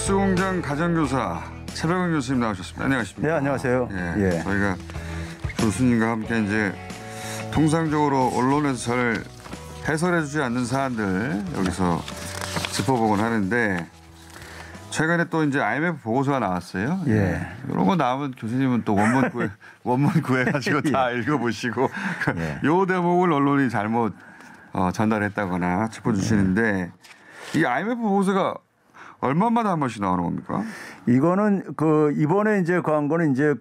뉴스공장 가정교사 최백은 교수님 나오셨습니다. 안녕하십니까? 네, 안녕하세요. 예. 저희가 교수님과 함께 이제 통상적으로 언론에서 잘 해설해주지 않는 사안들 여기서 짚어보곤 하는데 최근에 또 이제 IMF 보고서가 나왔어요. 예. 이런 거 나오면 교수님은 또 원문 구해가지고 다 읽어보시고 예. 요 대목을 언론이 잘못 전달했다거나 짚어주시는데 이 IMF 보고서가 얼마마다 한 번씩 나오는 겁니까? 이거는 이번에 이제 한 거는 이제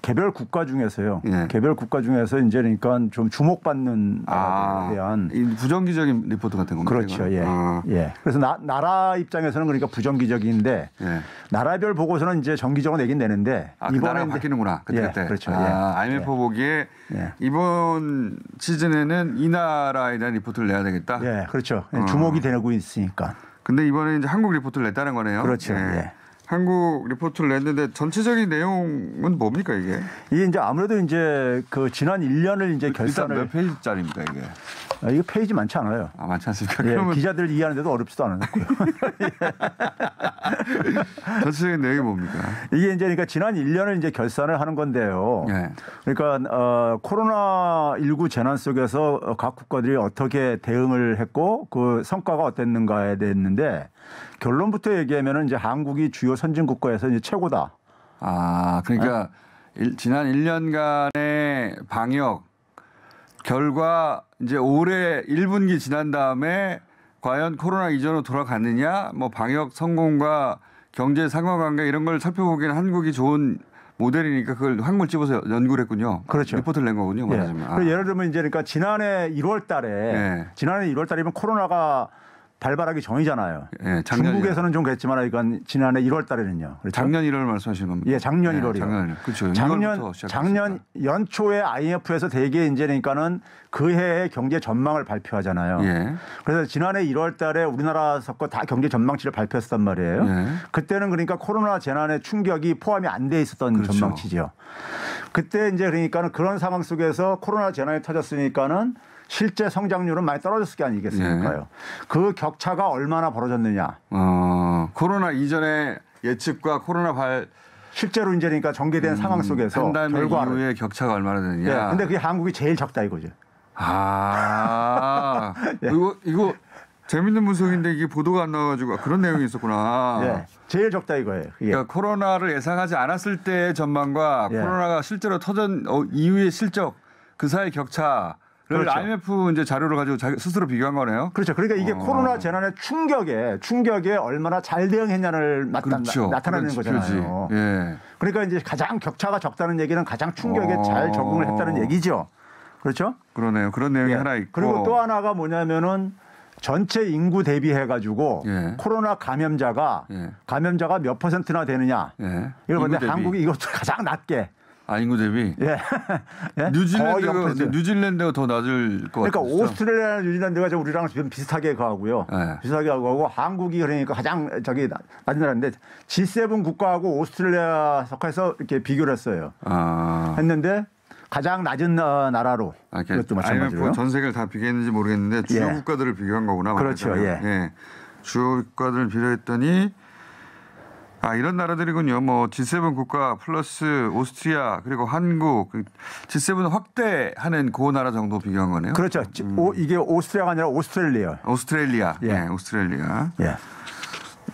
개별 국가 중에서요. 예. 개별 국가 중에서 이제 그러니까 좀 주목받는 나라들에 대한 부정기적인 리포트 같은 겁니다. 그렇죠. 예. 예. 그래서 나라 입장에서는 그러니까 부정기적인데 예. 나라별 보고서는 이제 정기적으로 내긴 내는데 이번에 나라가 바뀌는구나. 그때. 그렇죠. IMF 보기에 이번 시즌에는 이 나라에 대한 리포트를 내야 되겠다. 예, 그렇죠. 주목이 되고 있으니까. 근데 이번에 이제 한국 리포트를 냈다는 거네요. 그렇죠. 예. 예. 한국 리포트를 냈는데 전체적인 내용은 뭡니까 이게? 이게 이제 아무래도 이제 지난 1년을 이제 결산을 일단 몇 페이지짜리입니까 이게? 이게 페이지 많지 않아요. 많지 않습니까? 예, 그러면 기자들 이해하는데도 어렵지도 않았고요. 전체적인 내용이 뭡니까? 이게 이제 그러니까 지난 1년을 이제 결산을 하는 건데요. 예. 그러니까 코로나19 재난 속에서 각 국가들이 어떻게 대응을 했고 그 성과가 어땠는가에 대했는데 결론부터 얘기하면은 이제 한국이 주요 선진 국가에서 이제 최고다. 그러니까 지난 1년간의 방역 결과 이제 올해 1분기 지난 다음에 과연 코로나 이전으로 돌아갔느냐, 뭐 방역 성공과 경제 상관관계 이런 걸 살펴보기에는 한국이 좋은 모델이니까 그걸 한국을 집어서 연구를 했군요. 그렇죠. 리포트를 낸 거군요. 말하자면. 예를 들면 이제 그러니까 지난해 1월 달에 지난해 1월 달이면 코로나가 발발하기 전이잖아요. 예, 중국에서는 좀 그랬지만 이건 지난해 1월 달에는요. 그렇죠? 작년 1월 말씀하시는 겁니까? 예, 작년 1월이요. 작년 1월. 그렇죠. 작년 연초에 IMF에서 대개 이제 그러니까는 그 해의 경제 전망을 발표하잖아요. 예. 그래서 지난해 1월 달에 우리나라 섞어 다 경제 전망치를 발표했단 말이에요. 예. 그때는 그러니까 코로나 재난의 충격이 포함이 안 돼 있었던 그렇죠. 전망치죠. 그때 이제 그러니까는 그런 상황 속에서 코로나 재난이 터졌으니까는 실제 성장률은 많이 떨어졌을 게 아니겠습니까요? 예. 그 격차가 얼마나 벌어졌느냐. 코로나 이전의 예측과 코로나 실제로 이제 그러니까 전개된 상황 속에서 한 달 이후의 격차가 얼마나 되느냐. 근데 그게 한국이 제일 적다 이거죠. 예. 이거 재밌는 분석인데 이게 보도가 안 나와가지고 그런 내용이 있었구나. 예. 제일 적다 이거예요. 그러니까 코로나를 예상하지 않았을 때의 전망과 코로나가 실제로 터진 이후의 실적 그 사이 격차. 그렇죠. IMF 이제 자료를 가지고 스스로 비교한 거네요. 그렇죠. 그러니까 이게 코로나 재난의 충격에 얼마나 잘 대응했냐를 나타내는 거잖아요. 예. 그러니까 이제 가장 격차가 적다는 얘기는 가장 충격에 잘 적응을 했다는 얘기죠. 그렇죠? 그러네요. 그런 내용이 하나 있고. 그리고 또 하나가 뭐냐면은 전체 인구 대비해 가지고 코로나 감염자가 몇 %나 되느냐. 이걸 보는데 한국이 이것도 가장 낮게. 인구 대비? 예. 뉴질랜드가 더 낮을 것 같아요. 그러니까 오스트레일리아나 뉴질랜드가 우리랑 비슷하게 가고요. 비슷하게 하고 한국이 그러니까 가장 낮은 나라인데 G7 국가하고 오스트레일리아 석해서 이렇게 비교를 했어요. 했는데 가장 낮은 나라로. 이것도 마찬가지로. IMF 전 세계를 다 비교했는지 모르겠는데 주요 국가들을 비교한 거구나. 그렇죠. 주요 국가들을 비교했더니 이런 나라들이군요. 뭐 G7 국가 플러스 오스트리아 그리고 한국 G7 확대하는 그 나라 정도 비교한 거네요. 그렇죠. 이게 오스트리아가 아니라 오스트레일리아. 오스트레일리아.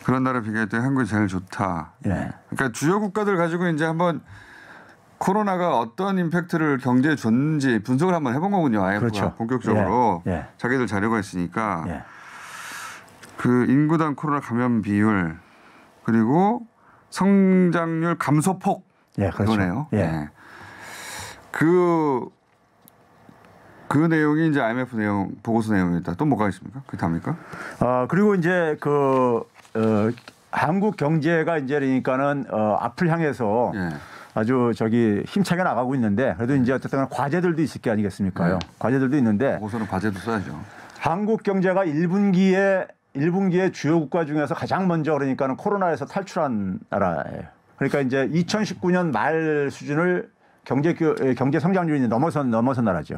그런 나라 비교했더니 한국이 제일 좋다. 그러니까 주요 국가들 가지고 이제 한번 코로나가 어떤 임팩트를 경제에 줬는지 분석을 한번 해본 거군요. IMF가 그렇죠. 본격적으로 자기들 자료가 있으니까 그 인구당 코로나 감염 비율 그리고 성장률 감소폭 이거네요. 그 내용이 이제 IMF 내용 보고서 내용이다. 또 뭐가 있습니까? 그게 답니까? 그리고 이제 한국 경제가 이제 그러니까는 앞을 향해서 아주 힘차게 나가고 있는데 그래도 이제 어쨌든 과제들도 있을 게 아니겠습니까요? 과제들도 있는데 보고서는 과제도 써야죠. 한국 경제가 1분기에 주요 국가 중에서 가장 먼저 그러니까는 코로나에서 탈출한 나라예요. 그러니까 이제 2019년 말 수준을 경제 성장률이 넘어선 나라죠.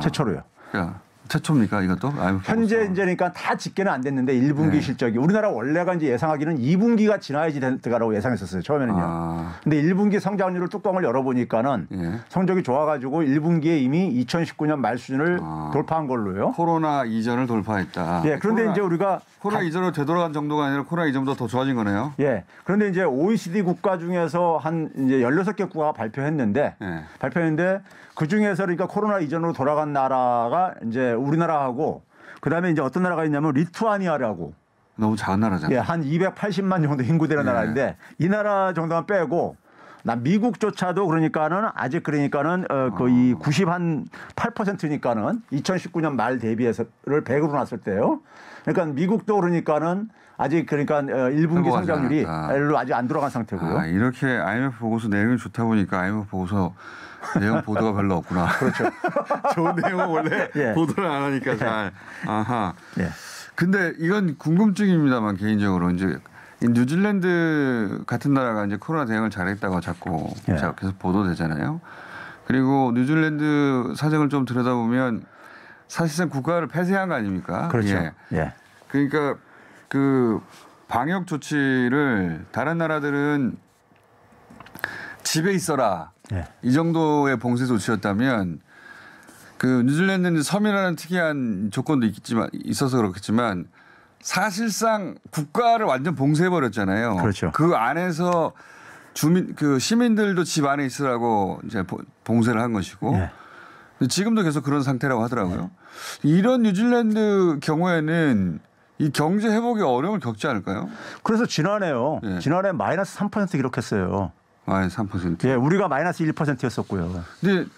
최초로요. 그러니까 최초입니까 이것도? 현재 이제 그러니까 다 집계는 안 됐는데 1분기 네. 실적이 우리나라 원래가 이제 예상하기는 2분기가 지나야지 될까라고 예상했었어요 처음에는요. 근데 1분기 성장률을 뚜껑을 열어보니까는 성적이 좋아가지고 1분기에 이미 2019년 말 수준을 돌파한 걸로요. 코로나 이전을 돌파했다. 예, 그런데 이제 우리가 코로나 이전으로 되돌아간 정도가 아니라 코로나 이전보다 더 좋아진 거네요. 예, 그런데 이제 OECD 국가 중에서 한 이제 16개 국가가 발표했는데 그 중에서 그러니까 코로나 이전으로 돌아간 나라가 이제 우리나라하고 그다음에 이제 어떤 나라가 있냐면 리투아니아라고. 너무 작은 나라잖아요. 예, 한 280만 정도 인구 되는 나라인데 이 나라 정도만 빼고 미국조차도 그러니까는 아직 그러니까는 거의 98%니까는 2019년 말 대비해서를 100으로 놨을 때요. 그러니까 미국도 그러니까는 아직 그러니까 1분기 성장률이 별로 아직 안 돌아간 상태고요. 이렇게 IMF 보고서 내용이 좋다 보니까 IMF 보고서 내용 보도가 별로 없구나. 그렇죠. 좋은 내용은 원래 보도를 안 하니까 잘. 아하. 근데 이건 궁금증입니다만 개인적으로 이제 뉴질랜드 같은 나라가 이제 코로나 대응을 잘했다고 자꾸 계속 보도되잖아요. 그리고 뉴질랜드 사정을 좀 들여다보면 사실상 국가를 폐쇄한 거 아닙니까? 그렇죠. 그러니까 그 방역 조치를 다른 나라들은 집에 있어라 이 정도의 봉쇄 조치였다면 그 뉴질랜드는 섬이라는 특이한 조건도 있어서 그렇겠지만 사실상 국가를 완전 봉쇄해 버렸잖아요. 그렇죠. 그 안에서 그 시민들도 집 안에 있으라고 이제 봉쇄를 한 것이고 지금도 계속 그런 상태라고 하더라고요. 이런 뉴질랜드 경우에는 이 경제 회복이 어려움을 겪지 않을까요? 그래서 지난해요. 지난해 마이너스 3% 기록했어요. 마이너스 3%. 예, 우리가 마이너스 1%였었고요. 근데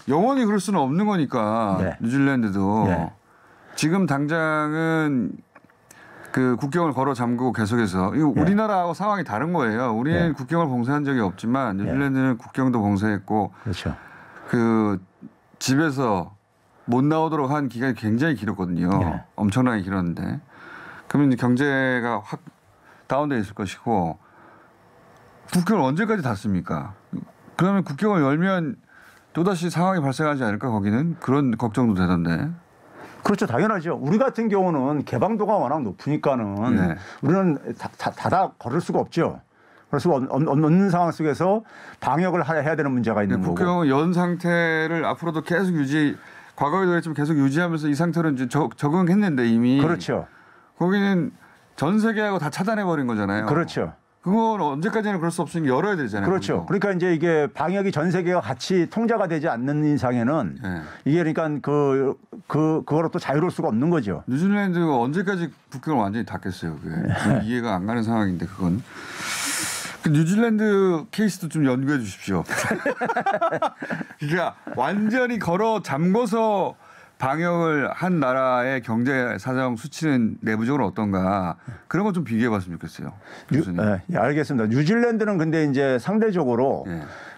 영원히 그럴 수는 없는 거니까 뉴질랜드도 지금 당장은 그 국경을 걸어 잠그고 계속해서 이거 우리나라하고 상황이 다른 거예요. 우리는 국경을 봉쇄한 적이 없지만 뉴질랜드는 국경도 봉쇄했고 그렇죠. 그 집에서 못 나오도록 한 기간이 굉장히 길었거든요. 엄청나게 길었는데 그러면 이제 경제가 확 다운돼 있을 것이고 국경을 언제까지 닫습니까? 그러면 국경을 열면 또다시 상황이 발생하지 않을까 거기는 그런 걱정도 되던데. 그렇죠. 당연하죠. 우리 같은 경우는 개방도가 워낙 높으니까는 우리는 닫아 걸을 수가 없죠. 그럴 수가 없는 상황 속에서 방역을 해야 되는 문제가 있는 거고. 국경을 연 상태를 앞으로도 계속 과거에도 그랬지만 계속 유지하면서 이 상태로 이제 적응했는데 이미. 그렇죠. 거기는 전 세계하고 다 차단해버린 거잖아요. 그렇죠. 그건 언제까지는 그럴 수 없으니 열어야 되잖아요. 그렇죠. 거기도. 그러니까 이제 이게 방역이 전 세계가 같이 통제가 되지 않는 이상에는 이게 그러니까 그거로 또 자유로울 수가 없는 거죠. 뉴질랜드가 언제까지 국경을 완전히 닫겠어요. 그게 이해가 안 가는 상황인데 그건. 그 뉴질랜드 케이스도 좀 연구해 주십시오. 그러니까 완전히 걸어 잠궈서 방역을 한 나라의 경제 사정 수치는 내부적으로 어떤가 그런 거 좀 비교해 봤으면 좋겠어요. 알겠습니다. 뉴질랜드는 근데 이제 상대적으로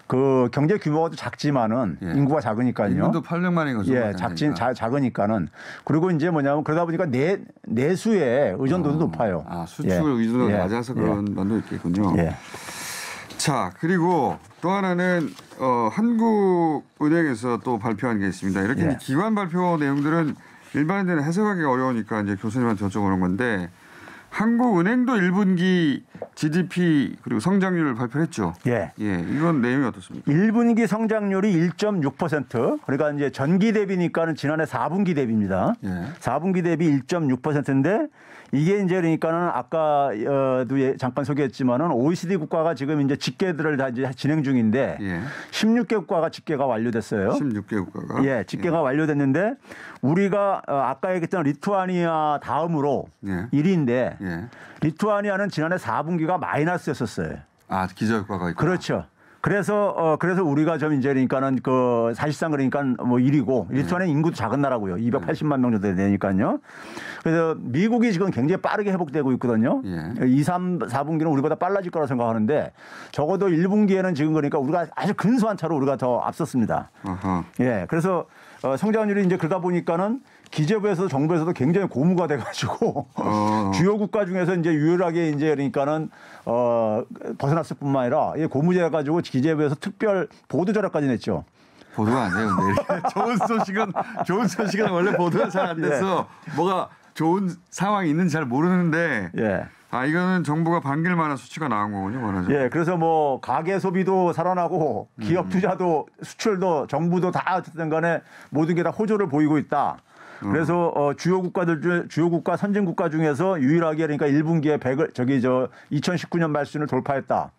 그 경제 규모가 작지만은 인구가 작으니까요. 인구도 800만인 거죠. 작으니까는 그리고 이제 뭐냐면 그러다 보니까 내수의 의존도도 높아요. 수출 의존도가 낮아서 그런 면도 있겠군요. 자, 그리고 또 하나는 한국은행에서 또 발표한 게 있습니다. 이렇게 기관 발표 내용들은 일반인들은 해석하기가 어려우니까 이제 교수님한테 여쭤보는 건데 한국은행도 1분기 GDP 그리고 성장률을 발표했죠. 이건 내용이 어떻습니까? 1분기 성장률이 1.6%. 그러니까 이제 전기 대비니까는 지난해 4분기 대비입니다. 4분기 대비 1.6%인데 이게 이제 그러니까는 아까도 잠깐 소개했지만은 OECD 국가가 지금 이제 집계들을 다 이제 진행 중인데 16개 국가가 집계가 완료됐어요. 16개 국가가. 집계가 완료됐는데 우리가 아까 얘기했던 리투아니아 다음으로 1위인데 리투아니아는 지난해 4분기가 마이너스였었어요. 기저효과가 있고. 그렇죠. 그래서 우리가 좀 이제 그러니까는 사실상 그러니까 뭐 1위고 리투아니아 인구도 작은 나라고요. 280만 명 정도 되니까요. 그래서 미국이 지금 굉장히 빠르게 회복되고 있거든요. 2, 3, 4분기는 우리보다 빨라질 거라고 생각하는데 적어도 1분기에는 지금 그러니까 우리가 아주 근소한 차로 우리가 더 앞섰습니다. 그래서 성장률이 이제 그러다 보니까는 기재부에서도 정부에서도 굉장히 고무가 돼가지고 주요 국가 중에서 이제 유일하게 이제 그러니까는 벗어났을 뿐만 아니라 고무돼 가지고 기재부에서 특별 보도 자료까지 냈죠. 보도가 안 돼요. 근데 좋은 소식은 원래 보도가 잘 안 돼서 뭐가 좋은 상황이 있는지 잘 모르는데 이거는 정부가 반길 만한 수치가 나온 거군요. 말하자면. 예, 그래서 뭐 가계 소비도 살아나고 기업 투자도 수출도 정부도 다 어쨌든 간에 모든 게 다 호조를 보이고 있다. 그래서 주요 국가 선진 국가 중에서 유일하게 그러니까 1분기에 2019년 말순을 돌파했다.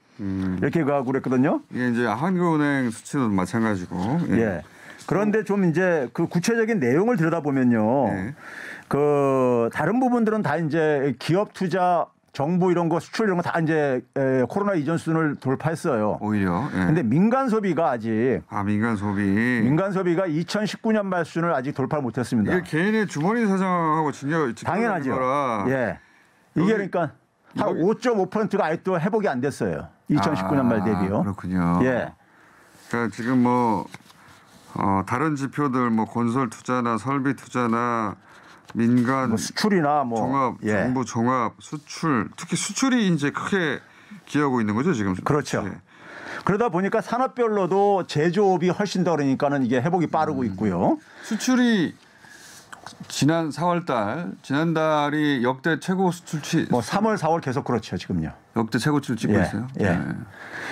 이렇게 가고 그랬거든요. 이게 이제 한국은행 수치도 마찬가지고. 예. 그런데 좀 이제 그 구체적인 내용을 들여다보면요. 그 다른 부분들은 다 이제 기업 투자, 정부 이런 거 수출 이런 거 다 이제 코로나 이전 수준을 돌파했어요. 오히려. 근데 민간 소비가 아직 민간 소비가 2019년 말 수준을 아직 돌파를 못했습니다. 이게 개인의 주머니 사정하고 당연하죠. 예. 이게 그러니까 한 5.5%가 아직도 회복이 안 됐어요. 2019년 말 대비요. 그렇군요. 예. 그러니까 지금 뭐 다른 지표들 뭐 건설 투자나 설비 투자나 민간 뭐 수출이나 뭐 종합, 정부 종합, 수출, 특히 수출이 이제 크게 기여하고 있는 거죠 지금. 그렇죠. 그러다 보니까 산업별로도 제조업이 훨씬 더 그러니까는 이게 회복이 빠르고 있고요. 수출이 지난 4월달, 지난달이 역대 최고 수출치. 뭐 3월, 4월 계속 그렇죠 지금요. 역대 최고치를 찍고 있어요.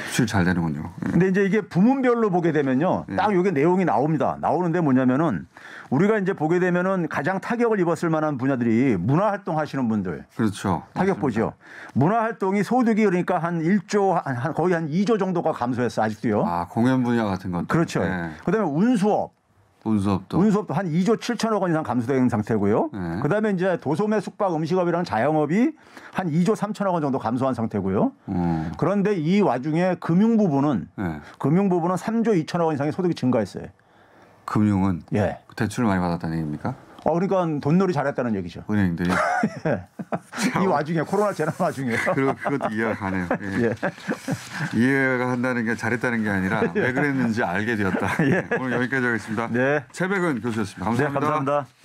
수출 잘 되는군요. 근데 이제 이게 부문별로 보게 되면요, 딱 이게 내용이 나옵니다. 나오는데 뭐냐면은 우리가 이제 보게 되면은 가장 타격을 입었을 만한 분야들이 문화활동 하시는 분들. 그렇죠. 타격 보죠. 문화활동이 소득이 그러니까 한 1조, 거의 한 2조 정도가 감소했어 아직도요. 공연 분야 같은 것. 그렇죠. 그다음에 운수업도 한 2조 7천억 원 이상 감소된 상태고요. 그다음에 이제 도소매 숙박 음식업이라는 자영업이 한 2조 3천억 원 정도 감소한 상태고요. 그런데 이 와중에 금융 부분은 3조 2천억 원 이상의 소득이 증가했어요. 금융은 대출을 많이 받았다는 얘기입니까? 그러니까 돈놀이 잘했다는 얘기죠. 은행들이. 이 와중에 코로나 재난 와중에. 그것도 이해가 가네요. 이해가 한다는 게 잘했다는 게 아니라 왜 그랬는지 알게 되었다. 오늘 여기까지 하겠습니다. 최백은 교수였습니다. 감사합니다. 감사합니다.